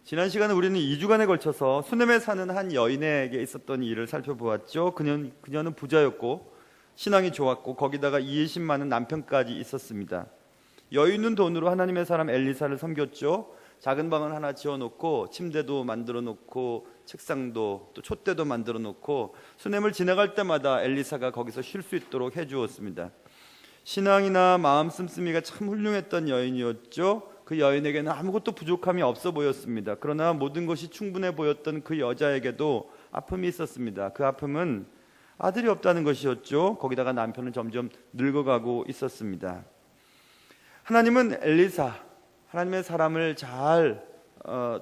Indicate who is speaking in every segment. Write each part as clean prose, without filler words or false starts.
Speaker 1: 지난 시간에 우리는 2주간에 걸쳐서 수넴에 사는 한 여인에게 있었던 일을 살펴보았죠. 그녀는 부자였고 신앙이 좋았고 거기다가 이해심 많은 남편까지 있었습니다. 여유있는 돈으로 하나님의 사람 엘리사를 섬겼죠. 작은 방을 하나 지어놓고 침대도 만들어 놓고 책상도 또 촛대도 만들어 놓고 수넴을 지나갈 때마다 엘리사가 거기서 쉴 수 있도록 해주었습니다. 신앙이나 마음 씀씀이가 참 훌륭했던 여인이었죠. 그 여인에게는 아무것도 부족함이 없어 보였습니다. 그러나 모든 것이 충분해 보였던 그 여자에게도 아픔이 있었습니다. 그 아픔은 아들이 없다는 것이었죠. 거기다가 남편은 점점 늙어가고 있었습니다. 하나님은 엘리사, 하나님의 사람을 잘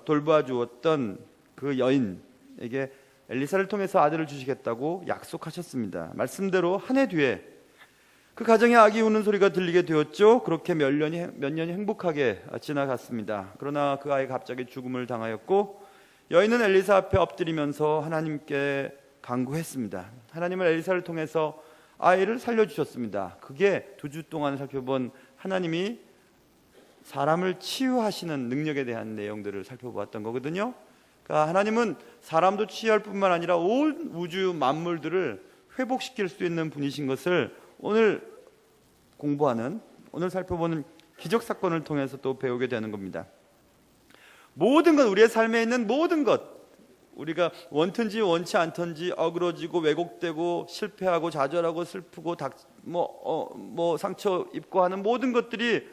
Speaker 1: 돌봐 주었던 그 여인에게 엘리사를 통해서 아들을 주시겠다고 약속하셨습니다. 말씀대로 한 해 뒤에 그 가정에 아기 우는 소리가 들리게 되었죠. 그렇게 몇 년이 행복하게 지나갔습니다. 그러나 그 아이가 갑자기 죽음을 당하였고 여인은 엘리사 앞에 엎드리면서 하나님께 간구했습니다. 하나님은 엘리사를 통해서 아이를 살려주셨습니다. 그게 2주 동안 살펴본 하나님이 사람을 치유하시는 능력에 대한 내용들을 살펴보았던 거거든요. 그러니까 하나님은 사람도 치유할 뿐만 아니라 온 우주 만물들을 회복시킬 수 있는 분이신 것을 오늘 살펴보는 기적사건을 통해서 또 배우게 되는 겁니다. 모든 것, 우리의 삶에 있는 모든 것, 우리가 원든지 원치 않든지 어그러지고 왜곡되고 실패하고 좌절하고 슬프고 상처 입고 하는 모든 것들이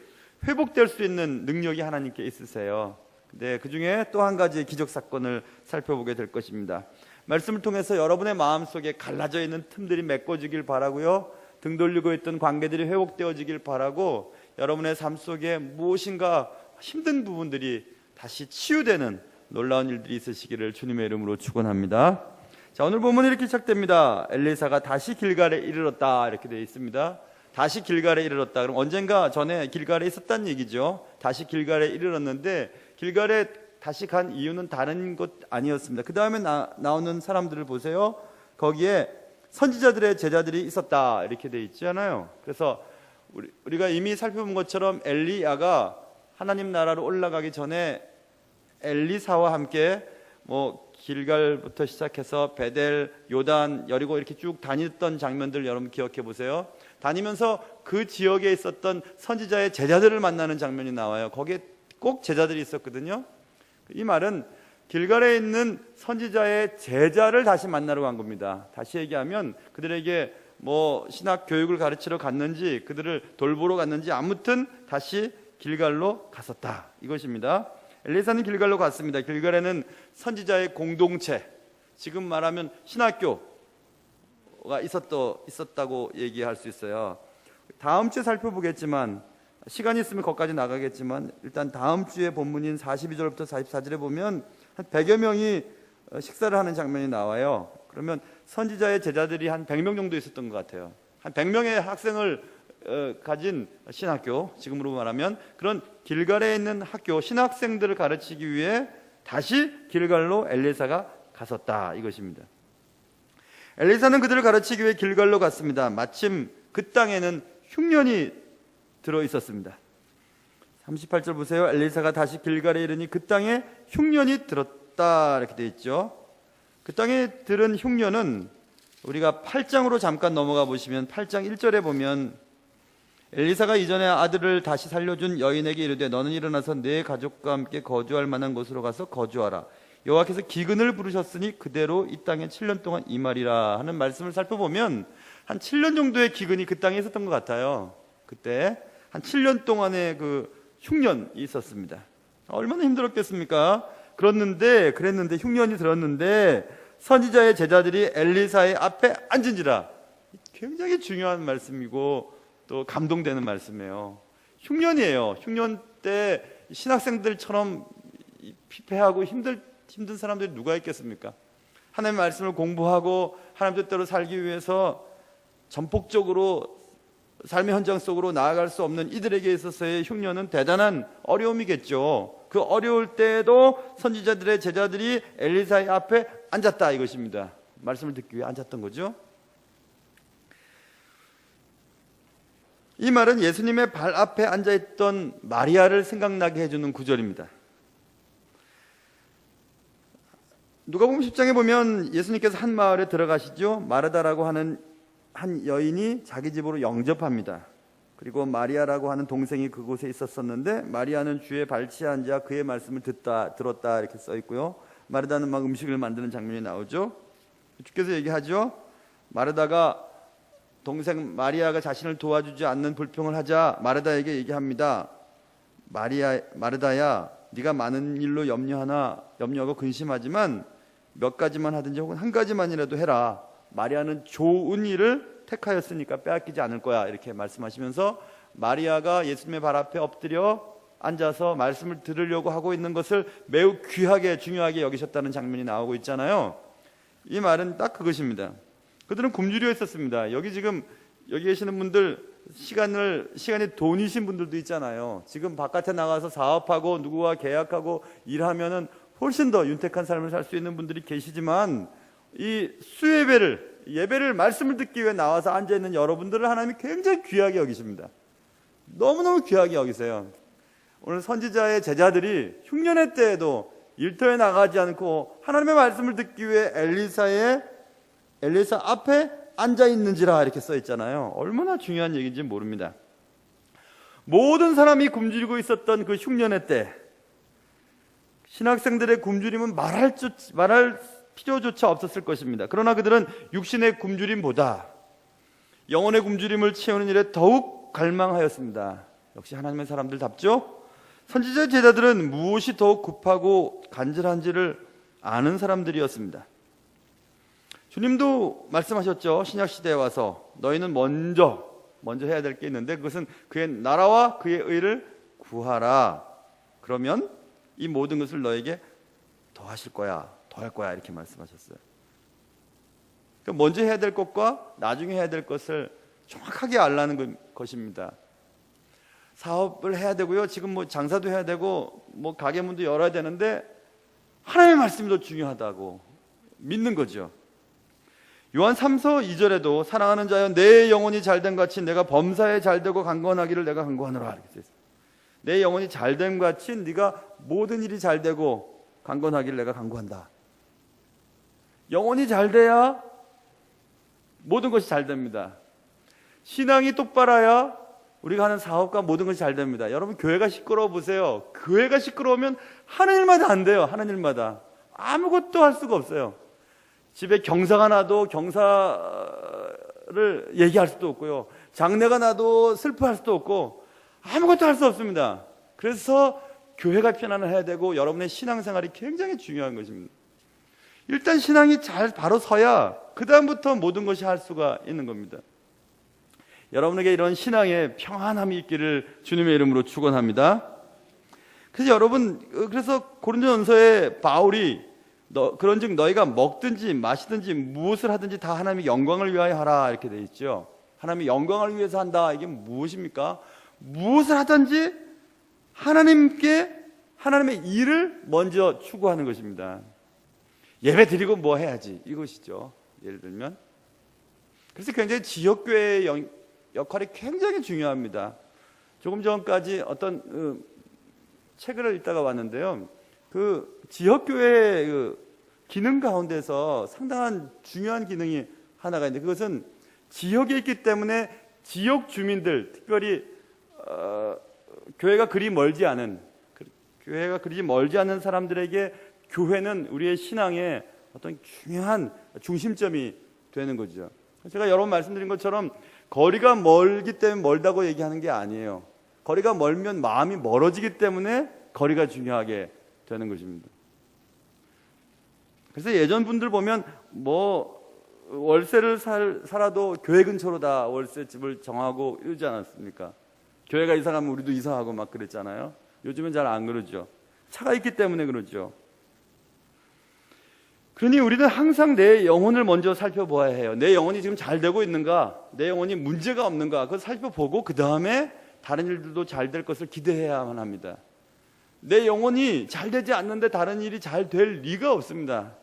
Speaker 1: 회복될 수 있는 능력이 하나님께 있으세요. 근데 그 중에 또 한 가지 기적사건을 살펴보게 될 것입니다. 말씀을 통해서 여러분의 마음속에 갈라져 있는 틈들이 메꿔지길 바라고요. 등 돌리고 있던 관계들이 회복되어지길 바라고 여러분의 삶 속에 무엇인가 힘든 부분들이 다시 치유되는 놀라운 일들이 있으시기를 주님의 이름으로 축원합니다. 자, 오늘 본문이 이렇게 시작됩니다. 엘리사가 다시 길갈에 이르렀다 이렇게 되어 있습니다. 다시 길갈에 이르렀다. 그럼 언젠가 전에 길갈에 있었다는 얘기죠. 다시 길갈에 이르렀는데 길갈에 다시 간 이유는 다른 것 아니었습니다. 그 다음에 나오는 사람들을 보세요. 거기에 선지자들의 제자들이 있었다 이렇게 돼 있잖아요. 그래서 우리가 이미 살펴본 것처럼 엘리야가 하나님 나라로 올라가기 전에 엘리사와 함께 길갈부터 시작해서 베델, 요단, 여리고 이렇게 쭉 다녔던 장면들 여러분 기억해 보세요. 다니면서 그 지역에 있었던 선지자의 제자들을 만나는 장면이 나와요. 거기에 꼭 제자들이 있었거든요. 이 말은 길갈에 있는 선지자의 제자를 다시 만나러 간 겁니다. 다시 얘기하면 그들에게 신학 교육을 가르치러 갔는지 그들을 돌보러 갔는지 아무튼 다시 길갈로 갔었다 이것입니다. 엘리사는 길갈로 갔습니다. 길갈에는 선지자의 공동체, 지금 말하면 신학교가 있었다고 얘기할 수 있어요. 다음 주에 살펴보겠지만 시간이 있으면 거기까지 나가겠지만 일단 다음 주에 본문인 42절부터 44절에 보면 한 100여 명이 식사를 하는 장면이 나와요. 그러면 선지자의 제자들이 한 100명 정도 있었던 것 같아요. 한 100명의 학생을 가진 신학교, 지금으로 말하면 그런 길갈에 있는 학교 신학생들을 가르치기 위해 다시 길갈로 엘리사가 갔었다 이것입니다. 엘리사는 그들을 가르치기 위해 길갈로 갔습니다. 마침 그 땅에는 흉년이 들어 있었습니다. 38절 보세요. 엘리사가 다시 길갈에 이르니 그 땅에 흉년이 들었다 이렇게 되어 있죠. 그 땅에 들은 흉년은 우리가 8장으로 잠깐 넘어가 보시면 8장 1절에 보면 엘리사가 이전에 아들을 다시 살려준 여인에게 이르되 너는 일어나서 내 가족과 함께 거주할 만한 곳으로 가서 거주하라. 여호와께서 기근을 부르셨으니 그대로 이 땅에 7년 동안 임하리라 하는 말씀을 살펴보면 한 7년 정도의 기근이 그 땅에 있었던 것 같아요. 그때 한 7년 동안의 그 흉년이 있었습니다. 얼마나 힘들었겠습니까? 그랬는데 흉년이 들었는데 선지자의 제자들이 엘리사의 앞에 앉은지라. 굉장히 중요한 말씀이고 또 감동되는 말씀이에요. 흉년이에요. 흉년 때 신학생들처럼 피폐하고 힘든 사람들이 누가 있겠습니까? 하나님의 말씀을 공부하고 하나님 뜻대로 살기 위해서 전폭적으로 삶의 현장 속으로 나아갈 수 없는 이들에게 있어서의 흉년은 대단한 어려움이겠죠. 그 어려울 때에도 선지자들의 제자들이 엘리사의 앞에 앉았다 이것입니다. 말씀을 듣기 위해 앉았던 거죠. 이 말은 예수님의 발 앞에 앉아있던 마리아를 생각나게 해주는 구절입니다. 누가복음 10장에 보면 예수님께서 한 마을에 들어가시죠. 마르다라고 하는 한 여인이 자기 집으로 영접합니다. 그리고 마리아라고 하는 동생이 그곳에 있었었는데 마리아는 주의 발치에 앉아 그의 말씀을 들었다 이렇게 써 있고요. 마르다는 막 음식을 만드는 장면이 나오죠. 주께서 얘기하죠. 마르다가 동생 마리아가 자신을 도와주지 않는 불평을 하자 마르다에게 얘기합니다. 마르다야, 네가 많은 일로 염려하고 근심하지만 몇 가지만 하든지 혹은 한 가지만이라도 해라. 마리아는 좋은 일을 택하였으니까 빼앗기지 않을 거야. 이렇게 말씀하시면서 마리아가 예수님의 발 앞에 엎드려 앉아서 말씀을 들으려고 하고 있는 것을 매우 귀하게 중요하게 여기셨다는 장면이 나오고 있잖아요. 이 말은 딱 그것입니다. 그들은 굶주려 있었습니다. 여기 계시는 분들 시간이 돈이신 분들도 있잖아요. 지금 바깥에 나가서 사업하고 누구와 계약하고 일하면은 훨씬 더 윤택한 삶을 살 수 있는 분들이 계시지만 이 예배를 말씀을 듣기 위해 나와서 앉아 있는 여러분들을 하나님이 굉장히 귀하게 여기십니다. 너무너무 귀하게 여기세요. 오늘 선지자의 제자들이 흉년의 때에도 일터에 나가지 않고 하나님의 말씀을 듣기 위해 엘리사 앞에 앉아 있는지라 이렇게 써 있잖아요. 얼마나 중요한 얘기인지 모릅니다. 모든 사람이 굶주리고 있었던 그 흉년의 때 신학생들의 굶주림은 말할 필요조차 없었을 것입니다. 그러나 그들은 육신의 굶주림보다 영혼의 굶주림을 채우는 일에 더욱 갈망하였습니다. 역시 하나님의 사람들답죠? 선지자 제자들은 무엇이 더욱 급하고 간절한지를 아는 사람들이었습니다. 주님도 말씀하셨죠. 신약시대에 와서 너희는 먼저 해야 될 게 있는데 그것은 그의 나라와 그의 의를 구하라. 그러면 이 모든 것을 너에게 더하실 거야. 더할 거야. 이렇게 말씀하셨어요. 그러니까 먼저 해야 될 것과 나중에 해야 될 것을 정확하게 알라는 것입니다. 사업을 해야 되고요. 지금 장사도 해야 되고 가게문도 열어야 되는데 하나님의 말씀이 더 중요하다고 믿는 거죠. 요한 3서 2절에도 사랑하는 자여 내 영혼이 잘됨 같이 내가 범사에 잘되고 강건하기를 내가 간구하노라 이렇게 돼 있어요. 내 영혼이 잘됨 같이 네가 모든 일이 잘되고 강건하기를 내가 간구한다. 영혼이 잘돼야 모든 것이 잘됩니다. 신앙이 똑바라야 우리가 하는 사업과 모든 것이 잘됩니다. 여러분 교회가 시끄러워 보세요. 교회가 시끄러우면 하는 일마다 안 돼요. 하는 일마다 아무것도 할 수가 없어요. 집에 경사가 나도 경사를 얘기할 수도 없고요. 장례가 나도 슬퍼할 수도 없고 아무것도 할 수 없습니다. 그래서 교회가 편안을 해야 되고 여러분의 신앙생활이 굉장히 중요한 것입니다. 일단 신앙이 바로 서야 그 다음부터 모든 것이 할 수가 있는 겁니다. 여러분에게 이런 신앙의 평안함이 있기를 주님의 이름으로 축원합니다. 그래서 고린도전서에 바울이 그런즉 너희가 먹든지 마시든지 무엇을 하든지 다 하나님의 영광을 위하여 하라 이렇게 돼 있죠. 하나님의 영광을 위해서 한다. 이게 무엇입니까? 무엇을 하든지 하나님의 일을 먼저 추구하는 것입니다. 예배 드리고 뭐 해야지 이것이죠. 예를 들면 그래서 굉장히 지역교회의 역할이 굉장히 중요합니다. 조금 전까지 어떤 책을 읽다가 왔는데요. 그 지역교회의 기능 가운데서 상당한 중요한 기능이 하나가 있는데 그것은 지역에 있기 때문에 지역 주민들, 특별히 교회가 그리 멀지 않은 사람들에게 교회는 우리의 신앙의 어떤 중요한 중심점이 되는 거죠. 제가 여러 번 말씀드린 것처럼 거리가 멀기 때문에 멀다고 얘기하는 게 아니에요. 거리가 멀면 마음이 멀어지기 때문에 거리가 중요하게 되는 것입니다. 그래서 예전 분들 보면 월세를 살아도 교회 근처로 다 월세 집을 정하고 이러지 않았습니까? 교회가 이사 가면 우리도 이사하고 막 그랬잖아요. 요즘은 잘 안 그러죠. 차가 있기 때문에 그러죠. 그러니 우리는 항상 내 영혼을 먼저 살펴보아야 해요. 내 영혼이 지금 잘 되고 있는가? 내 영혼이 문제가 없는가? 그걸 살펴보고 그 다음에 다른 일들도 잘 될 것을 기대해야만 합니다. 내 영혼이 잘 되지 않는데 다른 일이 잘 될 리가 없습니다.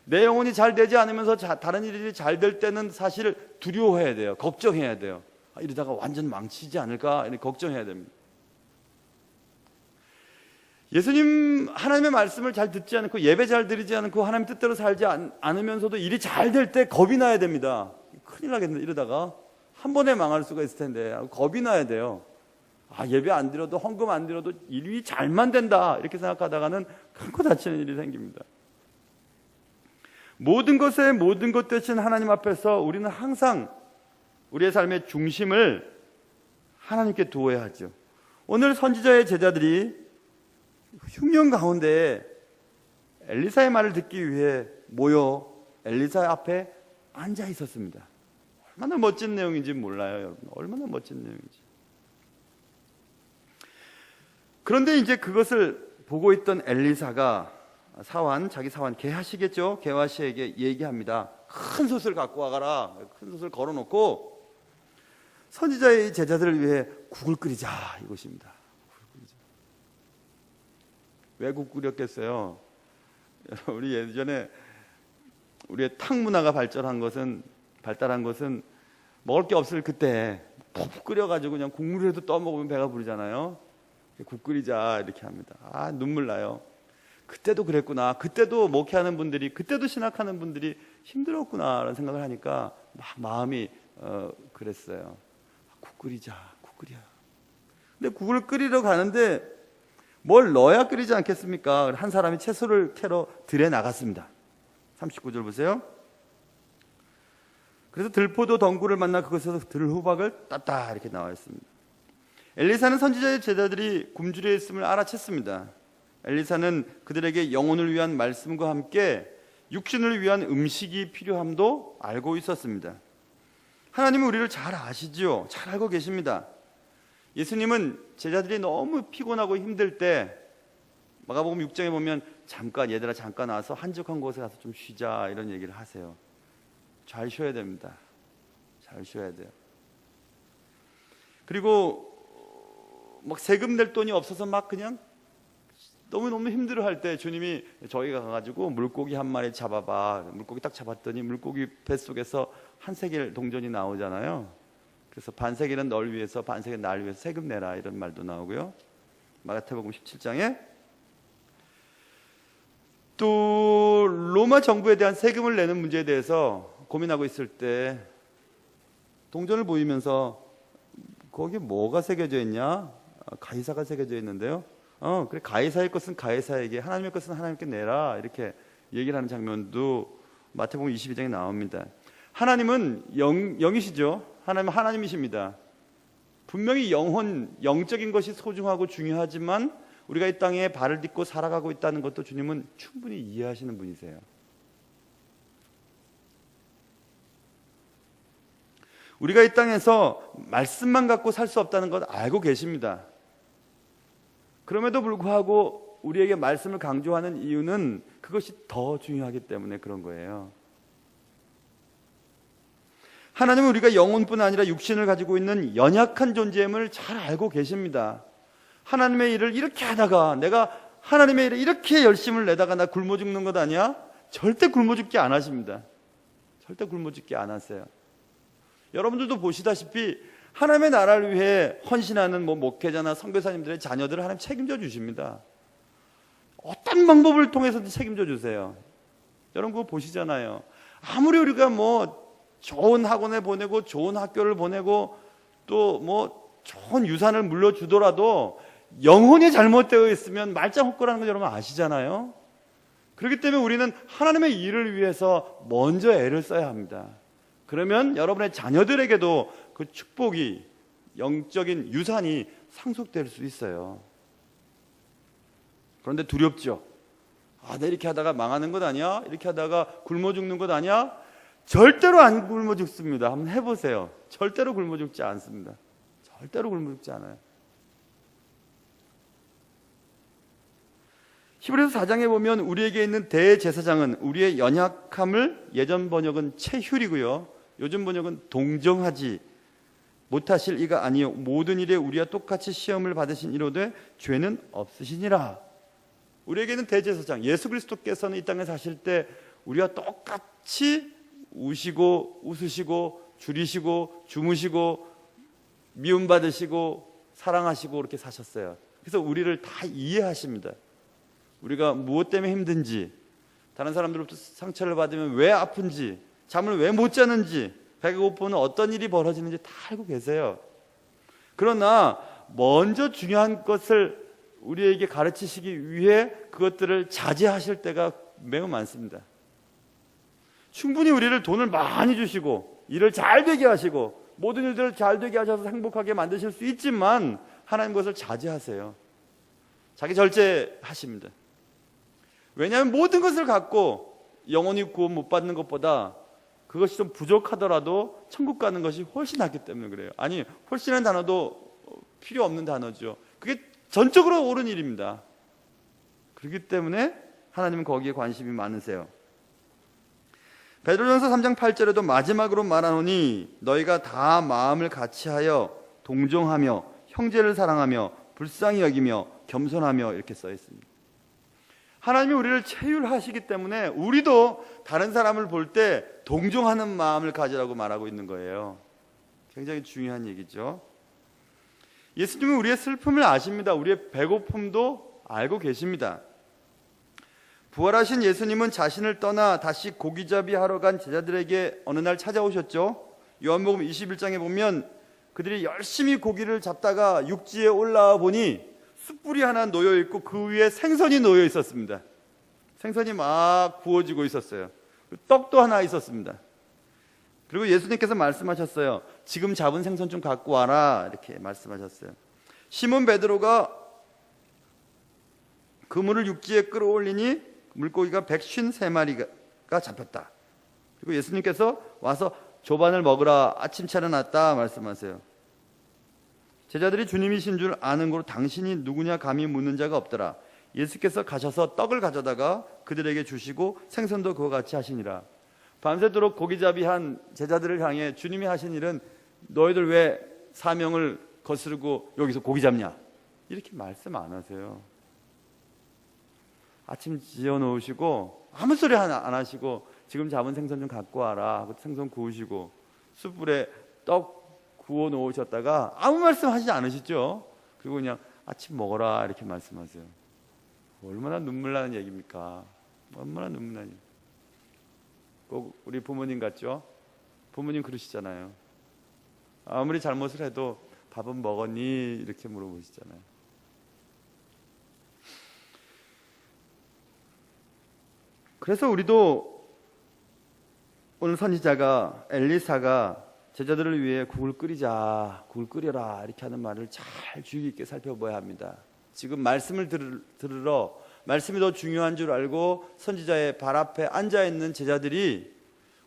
Speaker 1: 내 영혼이 잘 되지 않으면서 다른 일이 잘 될 때는 사실 두려워해야 돼요. 걱정해야 돼요. 이러다가 완전 망치지 않을까? 이렇게 걱정해야 됩니다. 예수님 하나님의 말씀을 잘 듣지 않고 예배 잘 드리지 않고 하나님 뜻대로 살지 않으면서도 일이 잘 될 때 겁이 나야 됩니다. 큰일 나겠네. 이러다가 한 번에 망할 수가 있을 텐데 겁이 나야 돼요. 예배 안 드려도 헌금 안 드려도 일이 잘만 된다 이렇게 생각하다가는 큰코 다치는 일이 생깁니다. 모든 것에 모든 것 되신 하나님 앞에서 우리는 항상 우리의 삶의 중심을 하나님께 두어야 하죠. 오늘 선지자의 제자들이 흉년 가운데 엘리사의 말을 듣기 위해 모여 엘리사 앞에 앉아 있었습니다. 얼마나 멋진 내용인지 몰라요, 여러분. 얼마나 멋진 내용인지. 그런데 이제 그것을 보고 있던 엘리사가 자기 사환 게하시겠죠? 게하시에게 얘기합니다. 큰 솥을 갖고 와가라. 큰 솥을 걸어놓고 선지자의 제자들을 위해 국을 끓이자 이것입니다. 왜 국 끓였겠어요? 우리 예전에 우리의 탕 문화가 발달한 것은 먹을 게 없을 그때 푹 끓여가지고 그냥 국물이라도 떠먹으면 배가 부르잖아요. 국 끓이자 이렇게 합니다. 눈물 나요. 그때도 그랬구나. 그때도 목회하는 분들이, 그때도 신학하는 분들이 힘들었구나라는 생각을 하니까 막 마음이 그랬어요. 국 끓이자, 국 끓여. 근데 국을 끓이러 가는데 뭘 넣어야 끓이지 않겠습니까? 한 사람이 채소를 캐러 들에 나갔습니다. 39절 보세요. 그래서 들포도 덩굴을 만나 그곳에서 들호박을 땄다 이렇게 나와 있습니다. 엘리사는 선지자의 제자들이 굶주려 있음을 알아챘습니다. 엘리사는 그들에게 영혼을 위한 말씀과 함께 육신을 위한 음식이 필요함도 알고 있었습니다. 하나님은 우리를 잘 아시지요. 잘 알고 계십니다. 예수님은 제자들이 너무 피곤하고 힘들 때 마가복음 6장에 보면 얘들아 잠깐 와서 한적한 곳에 가서 좀 쉬자 이런 얘기를 하세요. 잘 쉬어야 됩니다. 잘 쉬어야 돼요. 그리고 막 세금 낼 돈이 없어서 막 그냥 너무너무 힘들어할 때 주님이 저희가 가가지고 물고기 한 마리 잡아봐. 물고기 딱 잡았더니 물고기 뱃속에서 한 세겔 동전이 나오잖아요. 그래서 반세겔은 널 위해서 반세겔은 날 위해서 세금 내라 이런 말도 나오고요. 마가복음 17장에 또 로마 정부에 대한 세금을 내는 문제에 대해서 고민하고 있을 때 동전을 보이면서 거기 뭐가 새겨져 있냐? 가이사가 새겨져 있는데요. 그래 가이사의 것은 가이사에게, 하나님의 것은 하나님께 내라 이렇게 얘기를 하는 장면도 마태복음 22장에 나옵니다. 하나님은 영이시죠. 하나님은 하나님이십니다. 분명히 영적인 것이 소중하고 중요하지만 우리가 이 땅에 발을 딛고 살아가고 있다는 것도 주님은 충분히 이해하시는 분이세요. 우리가 이 땅에서 말씀만 갖고 살 수 없다는 것 알고 계십니다. 그럼에도 불구하고 우리에게 말씀을 강조하는 이유는 그것이 더 중요하기 때문에 그런 거예요. 하나님은 우리가 영혼뿐 아니라 육신을 가지고 있는 연약한 존재임을 잘 알고 계십니다. 하나님의 일을 이렇게 하다가 내가 하나님의 일에 이렇게 열심을 내다가 나 굶어 죽는 것 아니야? 절대 굶어 죽지 안 하십니다. 절대 굶어 죽지 안 하세요. 여러분들도 보시다시피 하나님의 나라를 위해 헌신하는 목회자나 선교사님들의 자녀들을 하나님 책임져 주십니다. 어떤 방법을 통해서든 책임져 주세요. 여러분 그거 보시잖아요. 아무리 우리가 좋은 학원에 보내고 좋은 학교를 보내고 또 좋은 유산을 물려주더라도 영혼이 잘못되어 있으면 말짱 헛거라는 거 여러분 아시잖아요. 그렇기 때문에 우리는 하나님의 일을 위해서 먼저 애를 써야 합니다. 그러면 여러분의 자녀들에게도 그 축복이, 영적인 유산이 상속될 수 있어요. 그런데 두렵죠. 내가 이렇게 하다가 망하는 것 아니야? 이렇게 하다가 굶어 죽는 것 아니야? 절대로 안 굶어 죽습니다. 한번 해보세요. 절대로 굶어 죽지 않습니다. 절대로 굶어 죽지 않아요. 히브리서 4장에 보면 우리에게 있는 대제사장은 우리의 연약함을, 예전 번역은 체휼이고요, 요즘 번역은 동정하지 못하실 이가 아니요 모든 일에 우리와 똑같이 시험을 받으신 이로되 죄는 없으시니라. 우리에게는 대제사장 예수 그리스도께서는 이 땅에 사실 때 우리와 똑같이 우시고 웃으시고 줄이시고 주무시고 미움받으시고 사랑하시고 그렇게 사셨어요. 그래서 우리를 다 이해하십니다. 우리가 무엇 때문에 힘든지, 다른 사람들로부터 상처를 받으면 왜 아픈지, 잠을 왜 못 자는지, 배가 고프면 어떤 일이 벌어지는지 다 알고 계세요. 그러나 먼저 중요한 것을 우리에게 가르치시기 위해 그것들을 자제하실 때가 매우 많습니다. 충분히 우리를 돈을 많이 주시고 일을 잘 되게 하시고 모든 일들을 잘 되게 하셔서 행복하게 만드실 수 있지만 하나님 그것을 자제하세요. 자기 절제하십니다. 왜냐하면 모든 것을 갖고 영원히 구원 못 받는 것보다 그것이 좀 부족하더라도 천국 가는 것이 훨씬 낫기 때문에 그래요. 아니, 훨씬이라는 단어도 필요 없는 단어죠. 그게 전적으로 옳은 일입니다. 그렇기 때문에 하나님은 거기에 관심이 많으세요. 베드로전서 3장 8절에도 마지막으로 말하노니 너희가 다 마음을 같이하여 동정하며 형제를 사랑하며 불쌍히 여기며 겸손하며 이렇게 써 있습니다. 하나님이 우리를 체휼하시기 때문에 우리도 다른 사람을 볼 때 동정하는 마음을 가지라고 말하고 있는 거예요. 굉장히 중요한 얘기죠. 예수님은 우리의 슬픔을 아십니다. 우리의 배고픔도 알고 계십니다. 부활하신 예수님은 자신을 떠나 다시 고기잡이 하러 간 제자들에게 어느 날 찾아오셨죠. 요한복음 21장에 보면 그들이 열심히 고기를 잡다가 육지에 올라와 보니 숯불이 하나 놓여 있고 그 위에 생선이 놓여 있었습니다. 생선이 막 구워지고 있었어요. 떡도 하나 있었습니다. 그리고 예수님께서 말씀하셨어요. 지금 잡은 생선 좀 갖고 와라, 이렇게 말씀하셨어요. 시몬 베드로가 그물을 육지에 끌어올리니 물고기가 153마리가 잡혔다. 그리고 예수님께서 와서 조반을 먹으라, 아침 차려놨다 말씀하세요. 제자들이 주님이신 줄 아는 고로 당신이 누구냐 감히 묻는 자가 없더라. 예수께서 가셔서 떡을 가져다가 그들에게 주시고 생선도 그와 같이 하시니라. 밤새도록 고기잡이한 제자들을 향해 주님이 하신 일은 너희들 왜 사명을 거스르고 여기서 고기 잡냐, 이렇게 말씀 안 하세요. 아침 지어 놓으시고 아무 소리 안 하시고 지금 잡은 생선 좀 갖고 와라, 생선 구우시고 숯불에 떡 구워 놓으셨다가 아무 말씀 하시지 않으시죠. 그리고 그냥 아침 먹어라 이렇게 말씀하세요. 얼마나 눈물 나는 얘기입니까? 얼마나 눈물 나는 얘기. 꼭 우리 부모님 같죠? 부모님 그러시잖아요. 아무리 잘못을 해도 밥은 먹었니? 이렇게 물어보시잖아요. 그래서 우리도 오늘 선지자가 엘리사가 제자들을 위해 국을 끓이자, 국을 끓여라 이렇게 하는 말을 잘 주의 깊게 살펴봐야 합니다. 지금 말씀을 들으러 말씀이 더 중요한 줄 알고 선지자의 발 앞에 앉아있는 제자들이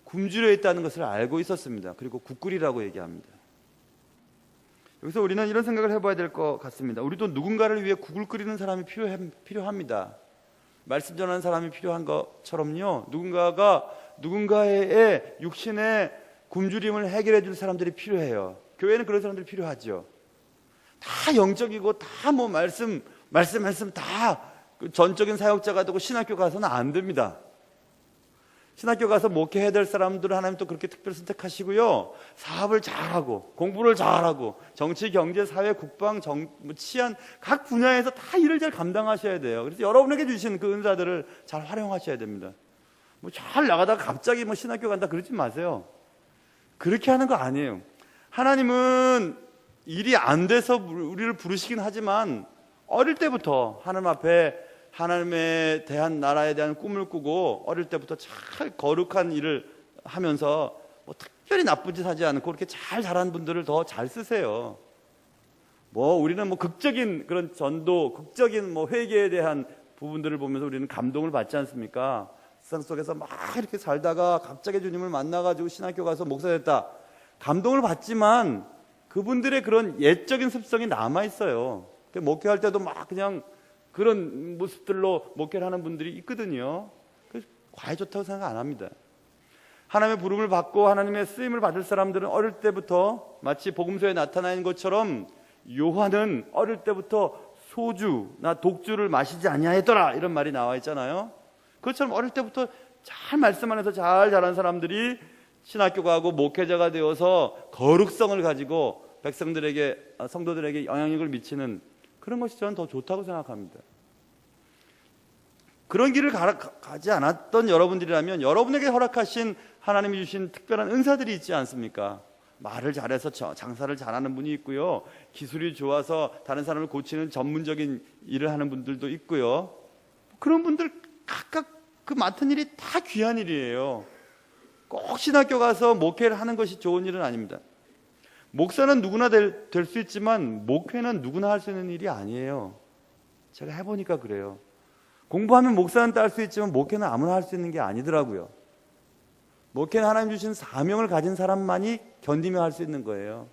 Speaker 1: 굶주려 있다는 것을 알고 있었습니다. 그리고 국 끓이라고 얘기합니다. 여기서 우리는 이런 생각을 해봐야 될 것 같습니다. 우리도 누군가를 위해 국을 끓이는 사람이 필요합니다. 말씀 전하는 사람이 필요한 것처럼요, 누군가의 육신의 굶주림을 해결해 줄 사람들이 필요해요. 교회는 그런 사람들이 필요하죠. 다 영적이고 다 뭐 말씀 다 전적인 사역자가 되고 신학교 가서는 안 됩니다. 신학교 가서 목회해야 될 사람들을 하나님 또 그렇게 특별히 선택하시고요, 사업을 잘하고 공부를 잘하고 정치, 경제, 사회, 국방, 치안 각 분야에서 다 일을 잘 감당하셔야 돼요. 그래서 여러분에게 주신 그 은사들을 잘 활용하셔야 됩니다. 뭐 잘 나가다가 갑자기 뭐 신학교 간다 그러지 마세요. 그렇게 하는 거 아니에요. 하나님은 일이 안 돼서 우리를 부르시긴 하지만 어릴 때부터 하나님 앞에 하나님에 대한 나라에 대한 꿈을 꾸고 어릴 때부터 잘 거룩한 일을 하면서 뭐 특별히 나쁜 짓 하지 않고 그렇게 잘 자란 분들을 더 잘 쓰세요. 뭐 우리는 뭐 극적인 그런 전도, 극적인 뭐 회개에 대한 부분들을 보면서 우리는 감동을 받지 않습니까? 세상 속에서 막 이렇게 살다가 갑자기 주님을 만나가지고 신학교 가서 목사 됐다. 감동을 받지만 그분들의 그런 옛적인 습성이 남아있어요. 목회할 때도 막 그냥 그런 모습들로 목회를 하는 분들이 있거든요. 그래서 과히 좋다고 생각 안 합니다. 하나님의 부름을 받고 하나님의 쓰임을 받을 사람들은 어릴 때부터 마치 복음서에 나타나 있는 것처럼 요한은 어릴 때부터 소주나 독주를 마시지 아니하였더라 이런 말이 나와 있잖아요. 그것처럼 어릴 때부터 잘 말씀 안에서 잘 자란 사람들이 신학교 가고 목회자가 되어서 거룩성을 가지고 백성들에게, 성도들에게 영향력을 미치는 그런 것이 저는 더 좋다고 생각합니다. 그런 길을 가지 않았던 여러분들이라면 여러분에게 허락하신 하나님이 주신 특별한 은사들이 있지 않습니까? 말을 잘해서 장사를 잘하는 분이 있고요, 기술이 좋아서 다른 사람을 고치는 전문적인 일을 하는 분들도 있고요. 그런 분들 각각 그 맡은 일이 다 귀한 일이에요. 꼭 신학교 가서 목회를 하는 것이 좋은 일은 아닙니다. 목사는 누구나 될 수 있지만 목회는 누구나 할 수 있는 일이 아니에요. 제가 해보니까 그래요. 공부하면 목사는 딸 수 있지만 목회는 아무나 할 수 있는 게 아니더라고요. 목회는 하나님 주신 사명을 가진 사람만이 견디며 할 수 있는 거예요.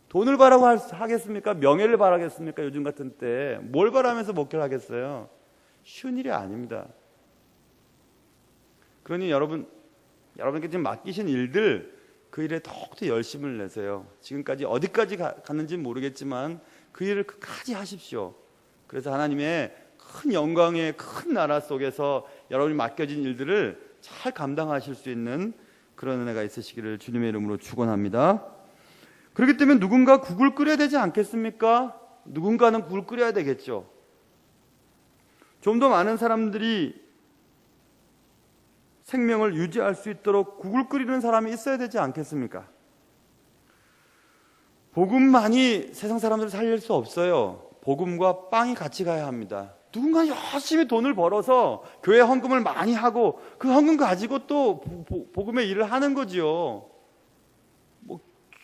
Speaker 1: 돈을 바라고 하겠습니까? 명예를 바라겠습니까? 요즘 같은 때 뭘 바라면서 목회를 하겠어요? 쉬운 일이 아닙니다. 그러니 여러분께 지금 맡기신 일들, 그 일에 더욱더 열심을 내세요. 지금까지 어디까지 갔는지는 모르겠지만 그 일을 끝까지 하십시오. 그래서 하나님의 큰 영광의 큰 나라 속에서 여러분이 맡겨진 일들을 잘 감당하실 수 있는 그런 은혜가 있으시기를 주님의 이름으로 축원합니다. 그렇기 때문에 누군가 국을 끓여야 되지 않겠습니까? 누군가는 국을 끓여야 되겠죠. 좀 더 많은 사람들이 생명을 유지할 수 있도록 국을 끓이는 사람이 있어야 되지 않겠습니까? 복음만이 세상 사람들을 살릴 수 없어요. 복음과 빵이 같이 가야 합니다. 누군가 열심히 돈을 벌어서 교회 헌금을 많이 하고 그 헌금 가지고 또 복음의 일을 하는 거지요. 뭐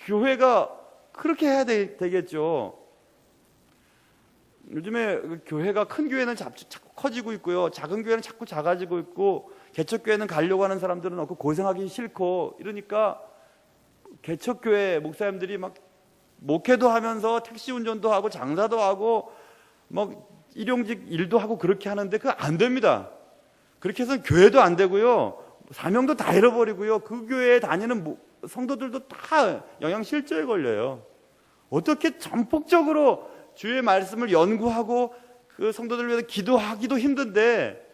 Speaker 1: 교회가 그렇게 해야 되겠죠. 요즘에 교회가 큰 교회는 자꾸 커지고 있고요, 작은 교회는 자꾸 작아지고 있고, 개척교회는 가려고 하는 사람들은 없고 고생하기 싫고 이러니까 개척교회 목사님들이 막 목회도 하면서 택시 운전도 하고 장사도 하고 뭐 일용직 일도 하고 그렇게 하는데 그거 안 됩니다. 그렇게 해서 교회도 안 되고요, 사명도 다 잃어버리고요, 그 교회에 다니는 성도들도 다 영양실조에 걸려요. 어떻게 전폭적으로 주의 말씀을 연구하고 그 성도들을 위해서 기도하기도 힘든데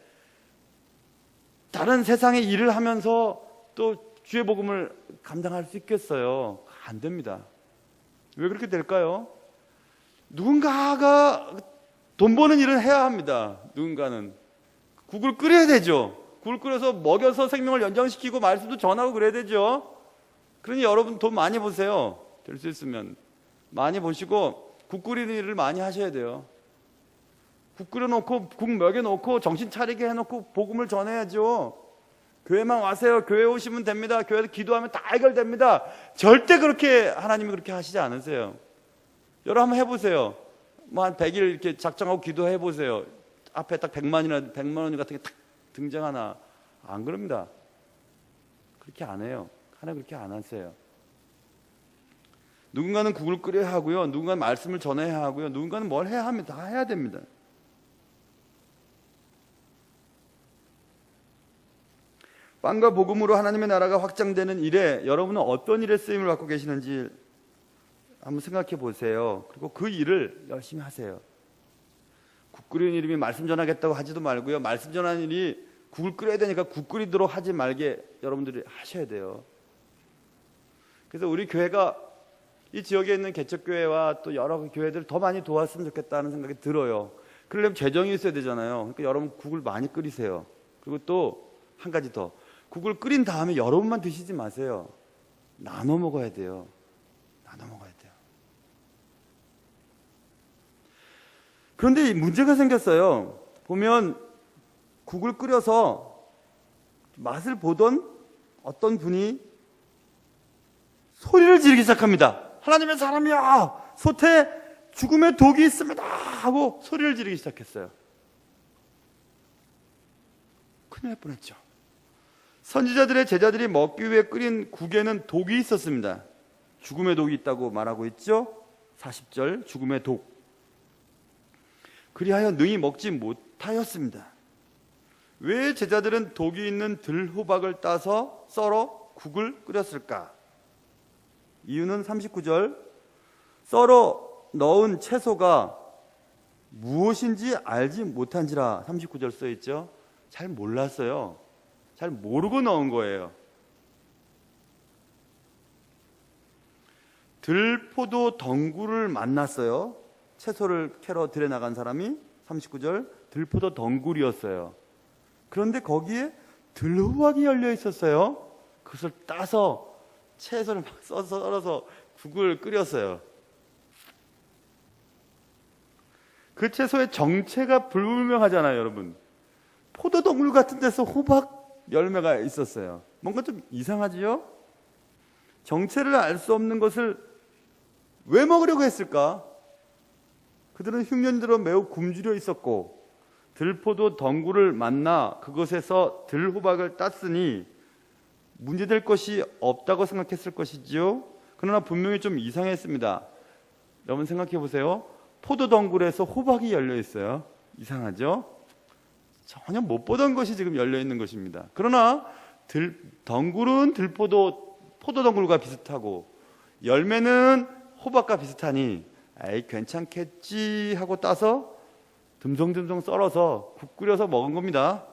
Speaker 1: 다른 세상의 일을 하면서 또 주의 복음을 감당할 수 있겠어요? 안 됩니다. 왜 그렇게 될까요? 누군가가 돈 버는 일은 해야 합니다. 누군가는 국을 끓여야 되죠. 국을 끓여서 먹여서 생명을 연장시키고 말씀도 전하고 그래야 되죠. 그러니 여러분 돈 많이 보세요. 될 수 있으면 많이 보시고 국 끓이는 일을 많이 하셔야 돼요. 국 끓여놓고 국 먹여놓고 정신 차리게 해놓고 복음을 전해야죠. 교회만 와세요. 교회 오시면 됩니다. 교회에서 기도하면 다 해결됩니다. 절대 그렇게 하나님이 그렇게 하시지 않으세요. 여러분 한번 해보세요. 뭐 한 100일 이렇게 작정하고 기도해보세요. 앞에 딱 100만 원 같은 게 탁 등장하나? 안 그럽니다. 그렇게 안 해요. 하나님 그렇게 안 하세요. 누군가는 국을 끓여야 하고요, 누군가는 말씀을 전해야 하고요, 누군가는 뭘 해야 합니다. 다 해야 됩니다. 빵과 복음으로 하나님의 나라가 확장되는 일에 여러분은 어떤 일에 쓰임을 받고 계시는지 한번 생각해 보세요. 그리고 그 일을 열심히 하세요. 국 끓이는 일이 말씀 전하겠다고 하지도 말고요, 말씀 전하는 일이 국을 끓여야 되니까 국 끓이도록 하지 말게 여러분들이 하셔야 돼요. 그래서 우리 교회가 이 지역에 있는 개척교회와 또 여러 교회들을 더 많이 도왔으면 좋겠다는 생각이 들어요. 그러려면 재정이 있어야 되잖아요. 그러니까 여러분 국을 많이 끓이세요. 그리고 또 한 가지 더, 국을 끓인 다음에 여러분만 드시지 마세요. 나눠 먹어야 돼요. 나눠 먹어야 돼요. 그런데 문제가 생겼어요. 보면 국을 끓여서 맛을 보던 어떤 분이 소리를 지르기 시작합니다. 하나님의 사람이야, 솥에 죽음의 독이 있습니다 하고 소리를 지르기 시작했어요. 큰일 날 뻔했죠. 선지자들의 제자들이 먹기 위해 끓인 국에는 독이 있었습니다. 죽음의 독이 있다고 말하고 있죠. 40절, 죽음의 독. 그리하여 능히 먹지 못하였습니다. 왜 제자들은 독이 있는 들호박을 따서 썰어 국을 끓였을까? 이유는 39절, 썰어 넣은 채소가 무엇인지 알지 못한지라 39절 써있죠. 잘 몰랐어요. 잘 모르고 넣은 거예요. 들포도 덩굴을 만났어요. 채소를 캐러 들에 나간 사람이 39절 들포도 덩굴이었어요. 그런데 거기에 들호박이 열려 있었어요. 그것을 따서 채소를 막 썰어서 국을 끓였어요. 그 채소의 정체가 불분명하잖아요, 여러분. 포도동굴 같은 데서 호박 열매가 있었어요. 뭔가 좀 이상하지요? 정체를 알 수 없는 것을 왜 먹으려고 했을까? 그들은 흉년 들어 매우 굶주려 있었고 들포도 덩굴을 만나 그것에서 들호박을 땄으니 문제될 것이 없다고 생각했을 것이지요. 그러나 분명히 좀 이상했습니다. 여러분 생각해 보세요. 포도 덩굴에서 호박이 열려 있어요. 이상하죠? 전혀 못 보던 것이 지금 열려 있는 것입니다. 그러나 덩굴은 포도 덩굴과 비슷하고 열매는 호박과 비슷하니 에이 괜찮겠지 하고 따서 듬성듬성 썰어서 국 끓여서 먹은 겁니다.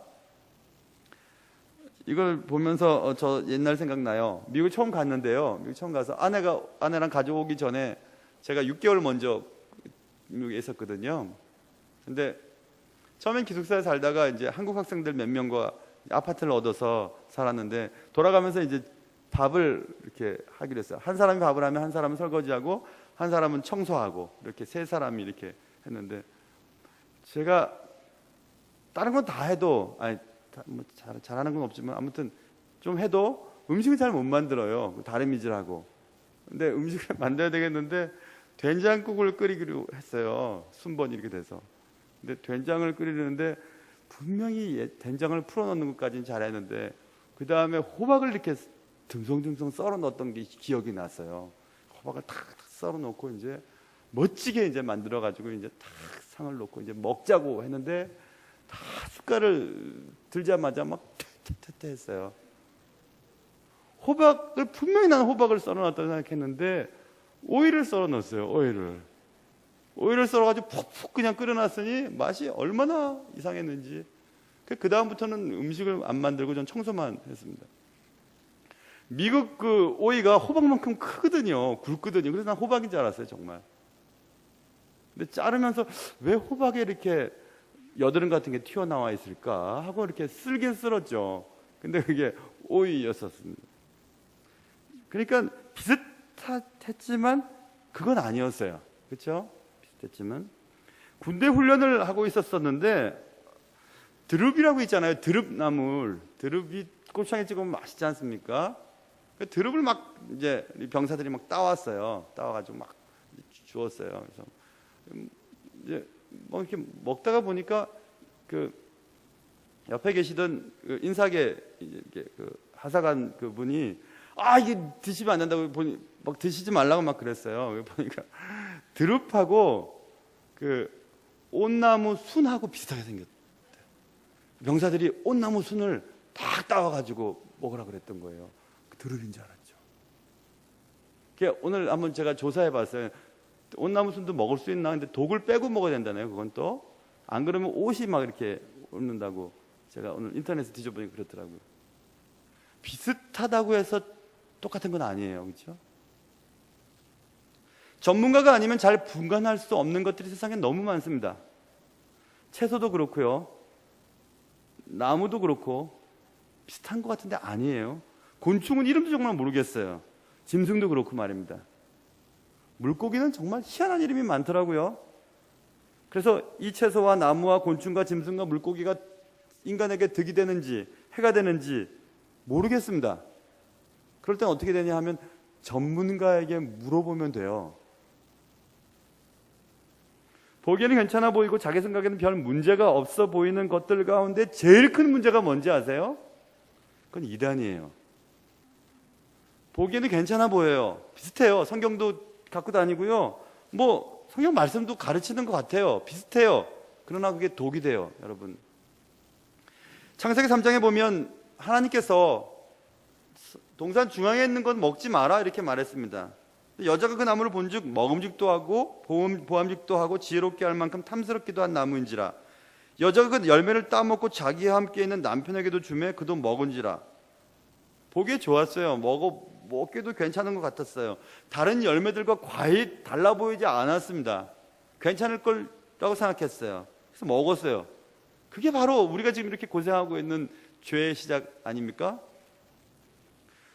Speaker 1: 이걸 보면서 저 옛날 생각나요. 미국 처음 갔는데요. 미국 처음 가서 아내랑 가져오기 전에 제가 6개월 먼저 미국에 있었거든요. 근데 처음엔 기숙사에 살다가 이제 한국 학생들 몇 명과 아파트를 얻어서 살았는데 돌아가면서 이제 밥을 이렇게 하기로 했어요. 한 사람이 밥을 하면 한 사람은 설거지하고 한 사람은 청소하고 이렇게 세 사람이 이렇게 했는데 제가 다른 건 다 해도 뭐 잘하는 건 없지만 아무튼 좀 해도 음식을 잘 못 만들어요. 다리미질하고. 근데 음식을 만들어야 되겠는데 된장국을 끓이기로 했어요. 순번이 이렇게 돼서. 근데 된장을 끓이는데 분명히 된장을 풀어넣는 것까지는 잘했는데 그 다음에 호박을 이렇게 듬성듬성 썰어 넣었던 게 기억이 났어요. 호박을 탁 썰어 놓고 이제 멋지게 이제 만들어 가지고 이제 탁 상을 놓고 이제 먹자고 했는데 다 숟갈을 들자마자 막 퇴퇴퇴 했어요. 호박을 분명히 나는 호박을 썰어 놨다고 생각했는데 오이를 썰어 넣었어요. 오이를 썰어 가지고 푹푹 그냥 끓여 놨으니 맛이 얼마나 이상했는지. 그 다음부터는 음식을 안 만들고 전 청소만 했습니다. 미국 그 오이가 호박만큼 크거든요. 굵거든요. 그래서 난 호박인 줄 알았어요, 정말. 근데 자르면서 왜 호박에 이렇게 여드름 같은 게 튀어나와 있을까 하고 이렇게 쓸긴 쓸었죠. 근데 그게 오이였었습니다. 그러니까 비슷했지만 그건 아니었어요. 그렇죠? 비슷했지만 군대 훈련을 하고 있었었는데 드릅이라고 있잖아요. 드릅나물. 드릅이 곱창에 찍으면 맛있지 않습니까? 그 드릅을 막 이제 병사들이 막 따왔어요. 따와가지고 막 주었어요. 그래서 이제 뭐 이렇게 먹다가 보니까 그 옆에 계시던 그 인사계 이렇게 그 하사관 그 분이 이게 드시면 안 된다고 보니 막 드시지 말라고 막 그랬어요. 보니까 드릅하고 그 온나무 순하고 비슷하게 생겼대요. 병사들이 온나무 순을 딱 따와가지고 먹으라 그랬던 거예요. 드릅인 줄 알았죠. 오늘 한번 제가 조사해봤어요. 온나무 순도 먹을 수 있나? 근데 독을 빼고 먹어야 된다네요. 그건 또 안 그러면 옷이 막 이렇게 읊는다고 제가 오늘 인터넷에 뒤져보니까 그렇더라고요. 비슷하다고 해서 똑같은 건 아니에요. 그렇죠? 전문가가 아니면 잘 분간할 수 없는 것들이 세상에 너무 많습니다. 채소도 그렇고요. 나무도 그렇고 비슷한 것 같은데 아니에요. 곤충은 이름도 정말 모르겠어요. 짐승도 그렇고 말입니다. 물고기는 정말 희한한 이름이 많더라고요. 그래서 이 채소와 나무와 곤충과 짐승과 물고기가 인간에게 득이 되는지 해가 되는지 모르겠습니다. 그럴 땐 어떻게 되냐 하면 전문가에게 물어보면 돼요. 보기에는 괜찮아 보이고 자기 생각에는 별 문제가 없어 보이는 것들 가운데 제일 큰 문제가 뭔지 아세요? 그건 이단이에요. 보기에는 괜찮아 보여요. 비슷해요. 성경도 갖고 다니고요. 뭐 성경 말씀도 가르치는 것 같아요. 비슷해요. 그러나 그게 독이 돼요, 여러분. 창세기 3장에 보면 하나님께서 동산 중앙에 있는 건 먹지 마라 이렇게 말했습니다. 여자가 그 나무를 본즉 먹음직도 하고 보암직도 하고 지혜롭게 할 만큼 탐스럽기도 한 나무인지라. 여자가 그 열매를 따먹고 자기와 함께 있는 남편에게도 주매 그도 먹은지라. 보기에 좋았어요. 먹기도 괜찮은 것 같았어요. 다른 열매들과 과히 달라 보이지 않았습니다. 괜찮을 거라고 생각했어요. 그래서 먹었어요. 그게 바로 우리가 지금 이렇게 고생하고 있는 죄의 시작 아닙니까?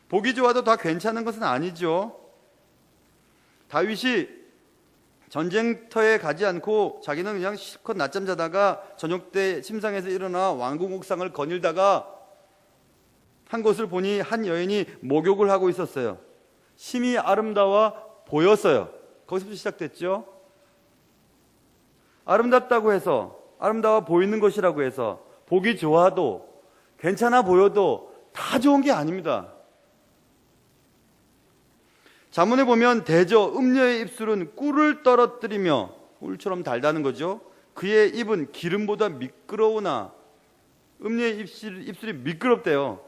Speaker 1: 보기 좋아도 다 괜찮은 것은 아니죠. 다윗이 전쟁터에 가지 않고 자기는 그냥 실컷 낮잠 자다가 저녁 때 침상에서 일어나 왕궁 옥상을 거닐다가 한 곳을 보니 한 여인이 목욕을 하고 있었어요. 심히 아름다워 보였어요. 거기서부터 시작됐죠. 아름답다고 해서, 아름다워 보이는 것이라고 해서 보기 좋아도 괜찮아 보여도 다 좋은 게 아닙니다. 잠언에 보면 대저 음녀의 입술은 꿀을 떨어뜨리며, 꿀처럼 달다는 거죠. 그의 입은 기름보다 미끄러우나, 음녀의 입술이 미끄럽대요.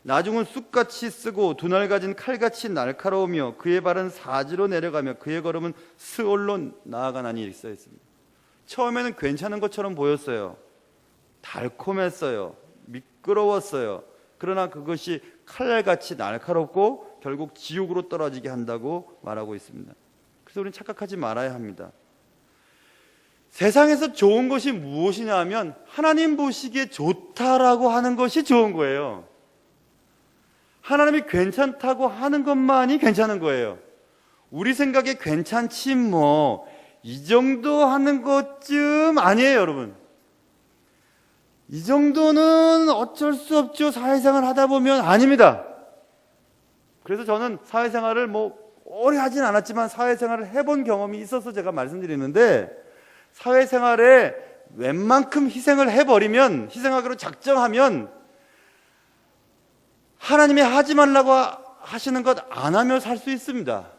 Speaker 1: 나중은 쑥같이 쓰고 두 날 가진 칼같이 날카로우며 그의 발은 사지로 내려가며 그의 걸음은 스올로 나아가나니 이렇게 써 있습니다. 처음에는 괜찮은 것처럼 보였어요. 달콤했어요. 미끄러웠어요. 그러나 그것이 칼날같이 날카롭고 결국 지옥으로 떨어지게 한다고 말하고 있습니다. 그래서 우리는 착각하지 말아야 합니다. 세상에서 좋은 것이 무엇이냐 하면 하나님 보시기에 좋다라고 하는 것이 좋은 거예요. 하나님이 괜찮다고 하는 것만이 괜찮은 거예요. 우리 생각에 괜찮지 뭐 이 정도 하는 것쯤 아니에요, 여러분. 이 정도는 어쩔 수 없죠. 사회생활 하다 보면. 아닙니다. 그래서 저는 사회생활을 오래 하진 않았지만 사회생활을 해본 경험이 있어서 제가 말씀드리는데, 사회생활에 웬만큼 희생을 해버리면, 희생하기로 작정하면 하나님이 하지 말라고 하시는 것 안 하며 살 수 있습니다.